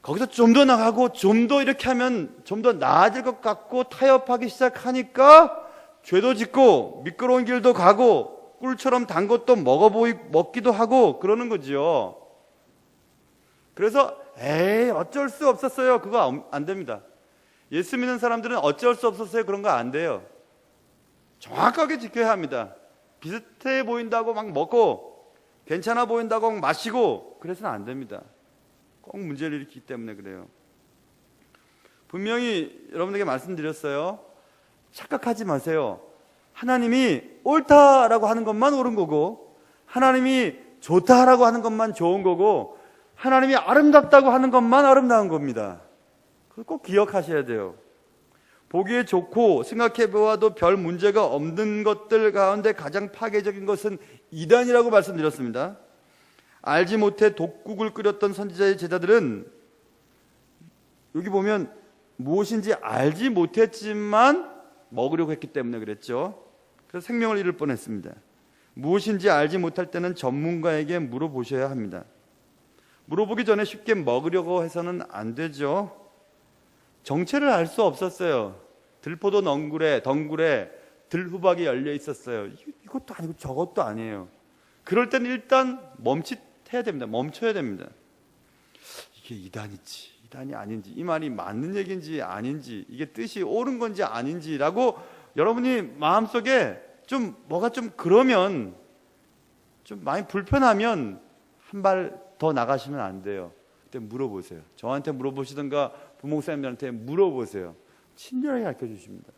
Speaker 1: 거기서 좀 더 나가고 좀 더 이렇게 하면 좀 더 나아질 것 같고 타협하기 시작하니까 죄도 짓고 미끄러운 길도 가고 꿀처럼 단 것도 먹기도 하고 그러는 거죠. 그래서 어쩔 수 없었어요. 그거 안 됩니다. 예수 믿는 사람들은 어쩔 수 없었어요. 그런 거 안 돼요. 정확하게 지켜야 합니다. 비슷해 보인다고 막 먹고 괜찮아 보인다고 막 마시고 그래서는 안 됩니다. 꼭 문제를 일으키기 때문에 그래요. 분명히 여러분에게 말씀드렸어요. 착각하지 마세요. 하나님이 옳다라고 하는 것만 옳은 거고, 하나님이 좋다라고 하는 것만 좋은 거고, 하나님이 아름답다고 하는 것만 아름다운 겁니다. 그걸 꼭 기억하셔야 돼요. 보기에 좋고 생각해 보아도 별 문제가 없는 것들 가운데 가장 파괴적인 것은 이단이라고 말씀드렸습니다. 알지 못해 독국을 끓였던 선지자의 제자들은 여기 보면 무엇인지 알지 못했지만 먹으려고 했기 때문에 그랬죠. 그래서 생명을 잃을 뻔했습니다. 무엇인지 알지 못할 때는 전문가에게 물어보셔야 합니다. 물어보기 전에 쉽게 먹으려고 해서는 안 되죠. 정체를 알 수 없었어요. 들포도 덩굴에 들후박이 열려 있었어요. 이것도 아니고 저것도 아니에요. 그럴 때는 일단 멈춰야 됩니다. 이게 이단이 아닌지, 이 말이 맞는 얘기인지 아닌지, 이게 뜻이 옳은 건지 아닌지라고 여러분이 마음속에 뭐가 좀 그러면, 좀 많이 불편하면 한 발 더 나가시면 안 돼요. 그때 물어보세요. 저한테 물어보시든가 부모 목사님들한테 물어보세요. 친절하게 가르쳐 주십니다.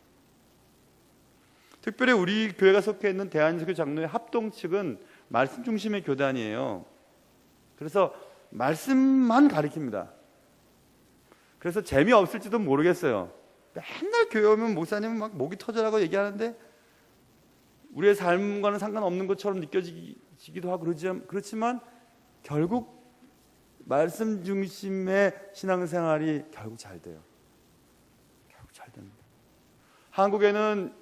Speaker 1: 특별히 우리 교회가 속해 있는 대한민국 장로회 합동 측은 말씀 중심의 교단이에요. 그래서 말씀만 가르칩니다. 그래서 재미없을지도 모르겠어요. 맨날 교회 오면 목사님은 막 목이 터져라고 얘기하는데 우리의 삶과는 상관없는 것처럼 느껴지기도 하고 그렇지만 결국 말씀 중심의 신앙생활이 결국 잘 돼요. 결국 잘 됩니다. 한국에는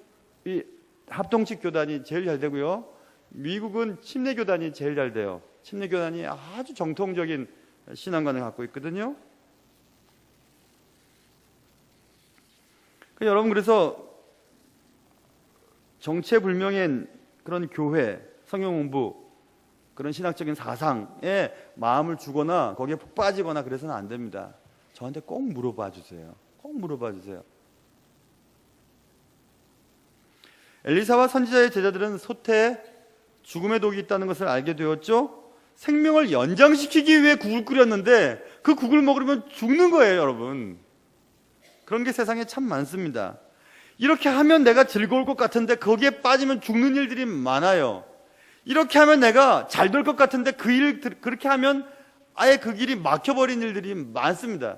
Speaker 1: 이 합동측 교단이 제일 잘 되고요. 미국은 침례교단이 제일 잘 돼요. 침례교단이 아주 정통적인 신앙관을 갖고 있거든요. 여러분, 그래서 정체불명인 그런 교회, 성경 공부, 그런 신학적인 사상에 마음을 주거나 거기에 푹 빠지거나 그래서는 안 됩니다. 저한테 꼭 물어봐 주세요. 꼭 물어봐 주세요. 엘리사와 선지자의 제자들은 소태에 죽음의 독이 있다는 것을 알게 되었죠. 생명을 연장시키기 위해 국을 끓였는데 그 국을 먹으면 죽는 거예요, 여러분. 그런 게 세상에 참 많습니다. 이렇게 하면 내가 즐거울 것 같은데 거기에 빠지면 죽는 일들이 많아요. 이렇게 하면 내가 잘 될 것 같은데 그 일 그렇게 하면 아예 그 길이 막혀버린 일들이 많습니다.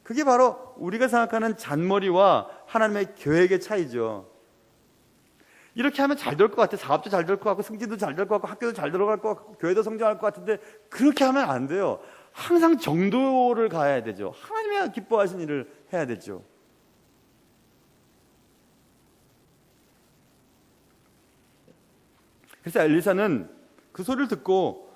Speaker 1: 그게 바로 우리가 생각하는 잔머리와 하나님의 계획의 차이죠. 이렇게 하면 잘 될 것 같아. 사업도 잘 될 것 같고 승진도 잘 될 것 같고 학교도 잘 들어갈 것 같고 교회도 성장할 것 같은데 그렇게 하면 안 돼요. 항상 정도를 가야 되죠. 하나님이 기뻐하신 일을 해야 되죠. 그래서 엘리사는 그 소리를 듣고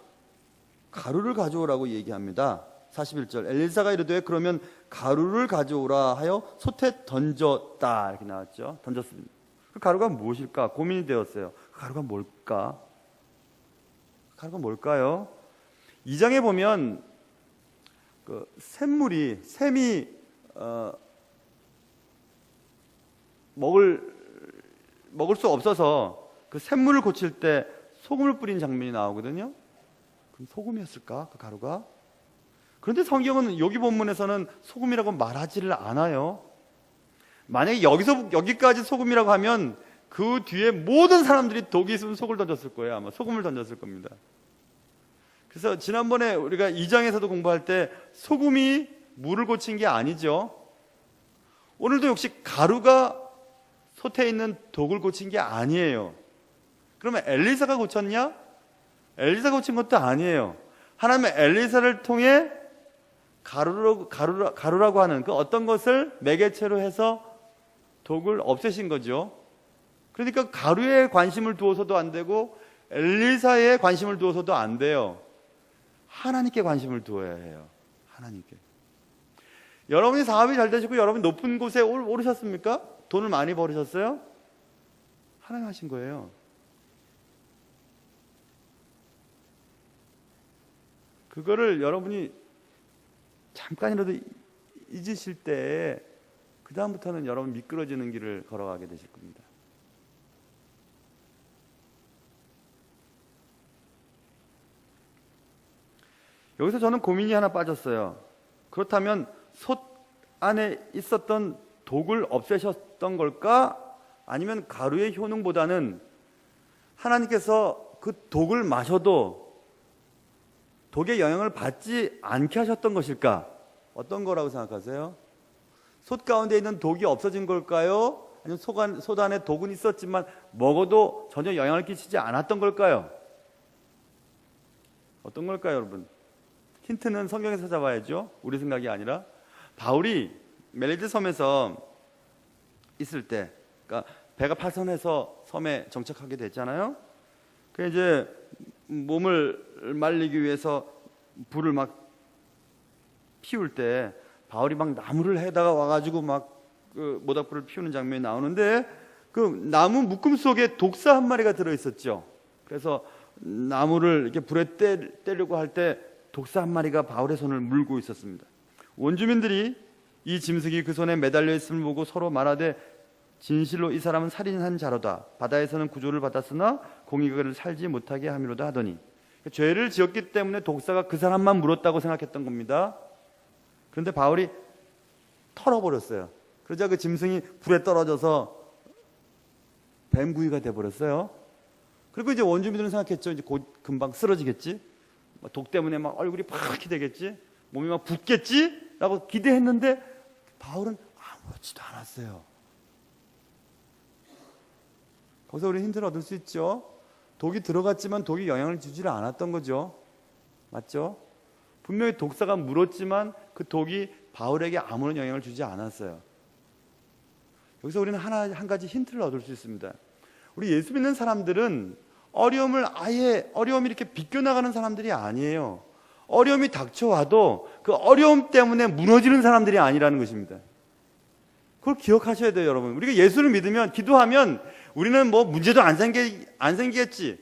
Speaker 1: 가루를 가져오라고 얘기합니다. 41절 엘리사가 이르되 그러면 가루를 가져오라 하여 솥에 던졌다 이렇게 나왔죠. 던졌습니다. 그 가루가 무엇일까 고민이 되었어요. 그 가루가 뭘까? 가루가 뭘까요? 2장에 보면 그 샘이 먹을 수 없어서 그 샘물을 고칠 때 소금을 뿌린 장면이 나오거든요. 그럼 소금이었을까? 그 가루가? 그런데 성경은 여기 본문에서는 소금이라고 말하지를 않아요. 만약에 여기까지 소금이라고 하면 그 뒤에 모든 사람들이 독이 있으면 속을 던졌을 거예요. 아마 소금을 던졌을 겁니다. 그래서 지난번에 우리가 2장에서도 공부할 때 소금이 물을 고친 게 아니죠. 오늘도 역시 가루가 솥에 있는 독을 고친 게 아니에요. 그러면 엘리사가 고쳤냐? 엘리사가 고친 것도 아니에요. 하나님은 엘리사를 통해 가루라고 하는 그 어떤 것을 매개체로 해서 독을 없애신 거죠. 그러니까 가루에 관심을 두어서도 안 되고 엘리사에 관심을 두어서도 안 돼요. 하나님께 관심을 두어야 해요. 하나님께. 여러분이 사업이 잘 되시고 여러분이 높은 곳에 오르셨습니까? 돈을 많이 벌으셨어요? 하나님 하신 거예요. 그거를 여러분이 잠깐이라도 잊으실 때 그 다음부터는 여러분 미끄러지는 길을 걸어가게 되실 겁니다. 여기서 저는 고민이 하나 빠졌어요. 그렇다면 솥 안에 있었던 독을 없애셨던 걸까? 아니면 가루의 효능보다는 하나님께서 그 독을 마셔도 독의 영향을 받지 않게 하셨던 것일까? 어떤 거라고 생각하세요? 솥 가운데 있는 독이 없어진 걸까요? 아니면 솥 안에 독은 있었지만 먹어도 전혀 영향을 끼치지 않았던 걸까요? 어떤 걸까요, 여러분? 힌트는 성경에서 찾아봐야죠. 우리 생각이 아니라. 바울이 멜리드 섬에서 있을 때, 그러니까 배가 파선해서 섬에 정착하게 됐잖아요. 그 이제 몸을 말리기 위해서 불을 막 피울 때 바울이 막 나무를 해다가 와가지고 막 그 모닥불을 피우는 장면이 나오는데 그 나무 묶음 속에 독사 한 마리가 들어 있었죠. 그래서 나무를 이렇게 불에 떼려고 할 때 독사 한 마리가 바울의 손을 물고 있었습니다. 원주민들이 이 짐승이 그 손에 매달려 있음을 보고 서로 말하되 진실로 이 사람은 살인한 자로다. 바다에서는 구조를 받았으나 공의가 그를 살지 못하게 함이로다 하더니 죄를 지었기 때문에 독사가 그 사람만 물었다고 생각했던 겁니다. 그런데 바울이 털어버렸어요. 그러자 그 짐승이 불에 떨어져서 뱀구이가 돼버렸어요. 그리고 이제 원주민들은 생각했죠. 이제 곧 금방 쓰러지겠지. 독 때문에 막 얼굴이 파랗게 되겠지. 몸이 막 붓겠지? 라고 기대했는데 바울은 아무렇지도 않았어요. 거기서 우리 힌트를 얻을 수 있죠. 독이 들어갔지만 독이 영향을 주지를 않았던 거죠. 맞죠? 분명히 독사가 물었지만 그 독이 바울에게 아무런 영향을 주지 않았어요. 여기서 우리는 한 가지 힌트를 얻을 수 있습니다. 우리 예수 믿는 사람들은 어려움이 이렇게 비껴나가는 사람들이 아니에요. 어려움이 닥쳐와도 그 어려움 때문에 무너지는 사람들이 아니라는 것입니다. 그걸 기억하셔야 돼요, 여러분. 우리가 예수를 믿으면, 기도하면 우리는 뭐 문제도 안 생기겠지.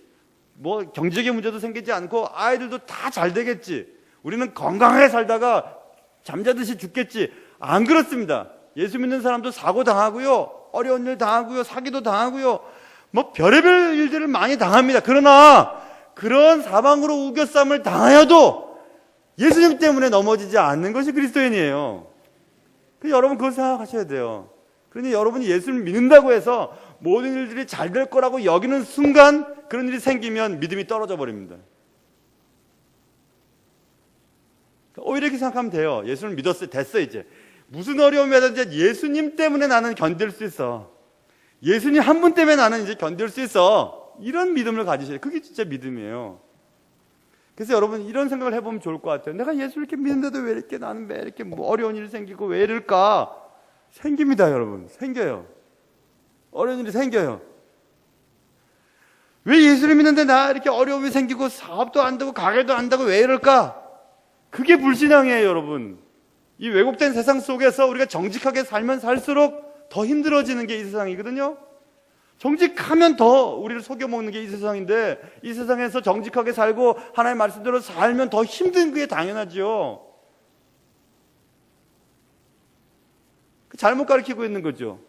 Speaker 1: 뭐 경제적인 문제도 생기지 않고 아이들도 다 잘 되겠지. 우리는 건강하게 살다가 잠자듯이 죽겠지. 안 그렇습니다. 예수 믿는 사람도 사고 당하고요, 어려운 일 당하고요, 사기도 당하고요, 뭐 별의별 일들을 많이 당합니다. 그러나 그런 사방으로 우겨쌈을 당하여도 예수님 때문에 넘어지지 않는 것이 그리스도인이에요. 여러분 그걸 생각하셔야 돼요. 그러니 여러분이 예수를 믿는다고 해서 모든 일들이 잘 될 거라고 여기는 순간 그런 일이 생기면 믿음이 떨어져 버립니다. 오히려 이렇게 생각하면 돼요. 예수를 믿었어요. 됐어 이제. 무슨 어려움이 하든지 예수님 때문에 나는 견딜 수 있어. 예수님 한 분 때문에 나는 이제 견딜 수 있어. 이런 믿음을 가지셔야 돼요. 그게 진짜 믿음이에요. 그래서 여러분 이런 생각을 해보면 좋을 것 같아요. 내가 예수를 이렇게 믿는데도 왜 이렇게 나는 왜 이렇게 뭐 어려운 일이 생기고 왜 이럴까? 생깁니다, 여러분. 생겨요. 어려운 일이 생겨요. 왜 예수를 믿는데 나 이렇게 어려움이 생기고 사업도 안 되고 가게도 안 되고 왜 이럴까? 그게 불신앙이에요, 여러분. 이 왜곡된 세상 속에서 우리가 정직하게 살면 살수록 더 힘들어지는 게 이 세상이거든요. 정직하면 더 우리를 속여먹는 게 이 세상인데 이 세상에서 정직하게 살고 하나님의 말씀대로 살면 더 힘든 게 당연하죠. 잘못 가르치고 있는 거죠.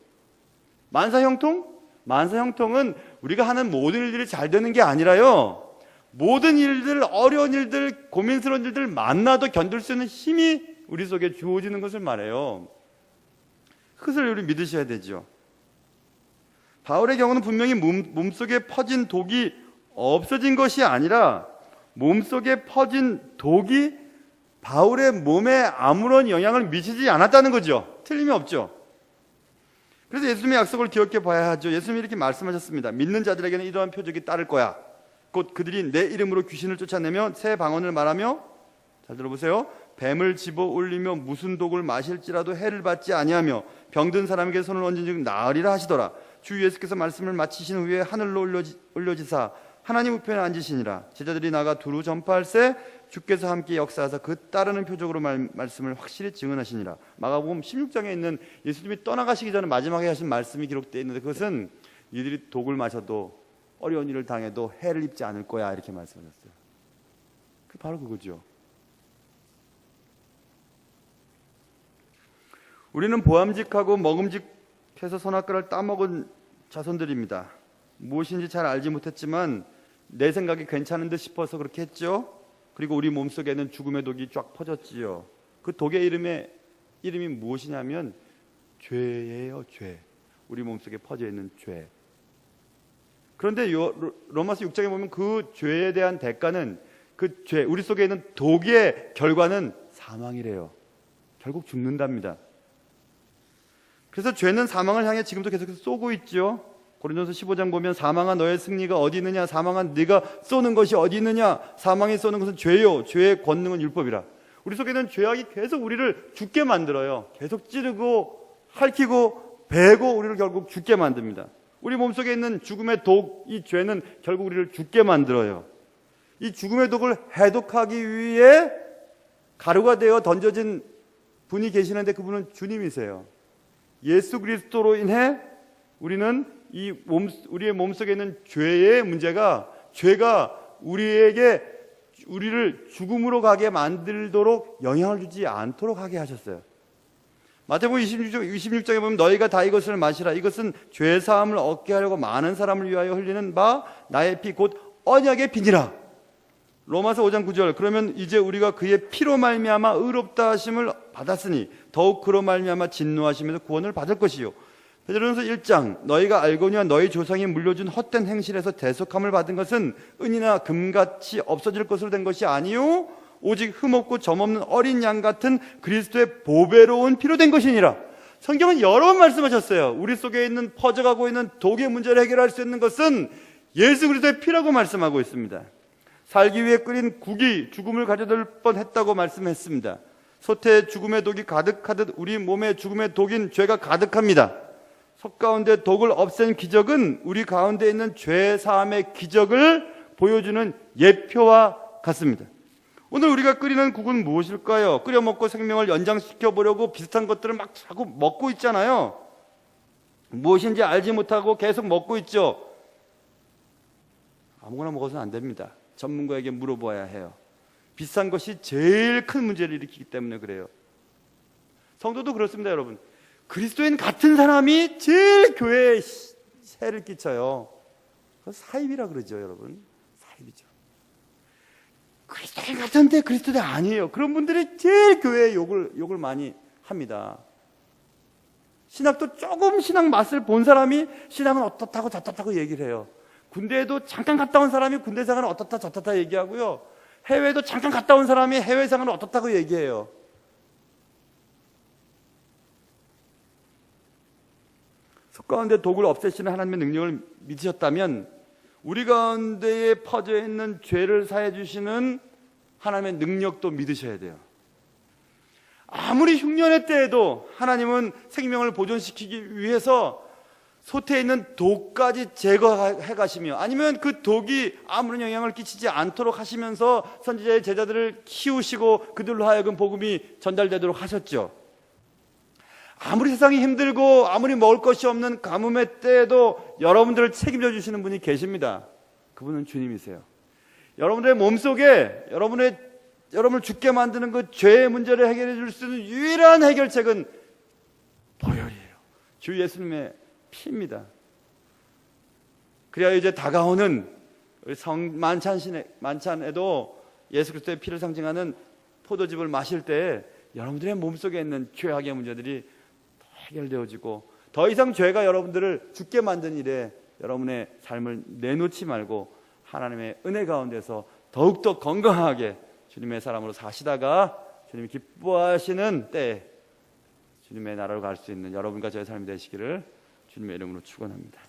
Speaker 1: 만사형통? 만사형통은 우리가 하는 모든 일들이 잘 되는 게 아니라요, 모든 일들, 어려운 일들, 고민스러운 일들 만나도 견딜 수 있는 힘이 우리 속에 주어지는 것을 말해요. 그것을 우리 믿으셔야 되죠. 바울의 경우는 분명히 몸속에 퍼진 독이 없어진 것이 아니라 몸속에 퍼진 독이 바울의 몸에 아무런 영향을 미치지 않았다는 거죠. 틀림이 없죠. 그래서 예수님의 약속을 기억해 봐야 하죠. 예수님이 이렇게 말씀하셨습니다. 믿는 자들에게는 이러한 표적이 따를 거야. 곧 그들이 내 이름으로 귀신을 쫓아내며 새 방언을 말하며, 잘 들어보세요, 뱀을 집어 올리며 무슨 독을 마실지라도 해를 받지 아니하며 병든 사람에게 손을 얹은 즉 나으리라 하시더라. 주 예수께서 말씀을 마치신 후에 하늘로 올려지사 하나님 우편에 앉으시니라. 제자들이 나가 두루 전파할세 주께서 함께 역사하사 그 따르는 표적으로 말씀을 확실히 증언하시니라. 마가복음 16장에 있는 예수님이 떠나가시기 전에 마지막에 하신 말씀이 기록되어 있는데, 그것은 이들이 독을 마셔도 어려운 일을 당해도 해를 입지 않을 거야, 이렇게 말씀하셨어요. 바로 그거죠. 우리는 보암직하고 먹음직해서 선악과를 따먹은 자손들입니다. 무엇인지 잘 알지 못했지만 내 생각이 괜찮은 듯 싶어서 그렇게 했죠. 그리고 우리 몸속에는 죽음의 독이 쫙 퍼졌지요. 그 독의 이름이 무엇이냐면 죄예요, 죄. 우리 몸속에 퍼져 있는 죄. 그런데 로마서 6장에 보면 그 죄에 대한 대가는, 그 죄, 우리 속에 있는 독의 결과는 사망이래요. 결국 죽는답니다. 그래서 죄는 사망을 향해 지금도 계속해서 쏘고 있죠. 고린도서 15장 보면 사망아 너의 승리가 어디 있느냐, 사망아 네가 쏘는 것이 어디 있느냐, 사망이 쏘는 것은 죄요, 죄의 권능은 율법이라. 우리 속에는 죄악이 계속 우리를 죽게 만들어요. 계속 찌르고 핥히고 베고 우리를 결국 죽게 만듭니다. 우리 몸속에 있는 죽음의 독, 이 죄는 결국 우리를 죽게 만들어요. 이 죽음의 독을 해독하기 위해 가루가 되어 던져진 분이 계시는데 그분은 주님이세요. 예수 그리스도로 인해 우리는 우리의 몸속에 있는 죄의 문제가, 죄가 우리를 죽음으로 가게 만들도록 영향을 주지 않도록 하게 하셨어요. 마태복음 26장에 보면 너희가 다 이것을 마시라. 이것은 죄 사함을 얻게 하려고 많은 사람을 위하여 흘리는 바 나의 피 곧 언약의 피니라. 로마서 5장 9절. 그러면 이제 우리가 그의 피로 말미암아 의롭다 하심을 받았으니 더욱 그로 말미암아 진노하심에서 구원을 받을 것이요. 베드로전서 1장. 너희가 알거니와 너희 조상이 물려준 헛된 행실에서 대속함을 받은 것은 은이나 금같이 없어질 것으로 된 것이 아니요 오직 흠없고 점없는 어린 양 같은 그리스도의 보배로운 피로 된 것이니라. 성경은 여러 번 말씀하셨어요. 우리 속에 있는 퍼져가고 있는 독의 문제를 해결할 수 있는 것은 예수 그리스도의 피라고 말씀하고 있습니다. 살기 위해 끓인 국이 죽음을 가져들 뻔했다고 말씀했습니다. 솥에 죽음의 독이 가득하듯 우리 몸에 죽음의 독인 죄가 가득합니다. 석 가운데 독을 없앤 기적은 우리 가운데 있는 죄 사함의 기적을 보여주는 예표와 같습니다. 오늘 우리가 끓이는 국은 무엇일까요? 끓여 먹고 생명을 연장시켜 보려고 비슷한 것들을 막 자꾸 먹고 있잖아요. 무엇인지 알지 못하고 계속 먹고 있죠. 아무거나 먹어서는 안 됩니다. 전문가에게 물어봐야 해요. 비싼 것이 제일 큰 문제를 일으키기 때문에 그래요. 성도도 그렇습니다, 여러분. 그리스도인 같은 사람이 제일 교회에 해를 끼쳐요. 그건 사입이라 그러죠, 여러분. 사입이죠. 그리스도인 같은데 그리스도인 아니에요. 그런 분들이 제일 교회에 욕을 많이 합니다. 신학도 조금 신학 맛을 본 사람이 신학은 어떻다고 저렇다고 얘기를 해요. 군대에도 잠깐 갔다 온 사람이 군대 생활은 어떻다 저렇다 얘기하고요. 해외에도 잠깐 갔다 온 사람이 해외 생활은 어떻다고 얘기해요. 속 가운데 독을 없애시는 하나님의 능력을 믿으셨다면 우리 가운데에 퍼져 있는 죄를 사해 주시는 하나님의 능력도 믿으셔야 돼요. 아무리 흉년의 때에도 하나님은 생명을 보존시키기 위해서 솥에 있는 독까지 제거해 가시며, 아니면 그 독이 아무런 영향을 끼치지 않도록 하시면서 선지자의 제자들을 키우시고 그들로 하여금 복음이 전달되도록 하셨죠. 아무리 세상이 힘들고 아무리 먹을 것이 없는 가뭄의 때에도 여러분들을 책임져 주시는 분이 계십니다. 그분은 주님이세요. 여러분들의 몸속에 여러분을 죽게 만드는 그 죄의 문제를 해결해 줄 수 있는 유일한 해결책은 보혈이에요. 주 예수님의 피입니다. 그래야 이제 다가오는 만찬에도 예수 그리스도의 피를 상징하는 포도즙을 마실 때 여러분들의 몸속에 있는 죄악의 문제들이 해결되어지고, 더 이상 죄가 여러분들을 죽게 만든 일에 여러분의 삶을 내놓지 말고 하나님의 은혜 가운데서 더욱더 건강하게 주님의 사람으로 사시다가 주님이 기뻐하시는 때에 주님의 나라로 갈 수 있는 여러분과 저의 삶이 되시기를 주님의 이름으로 축원합니다.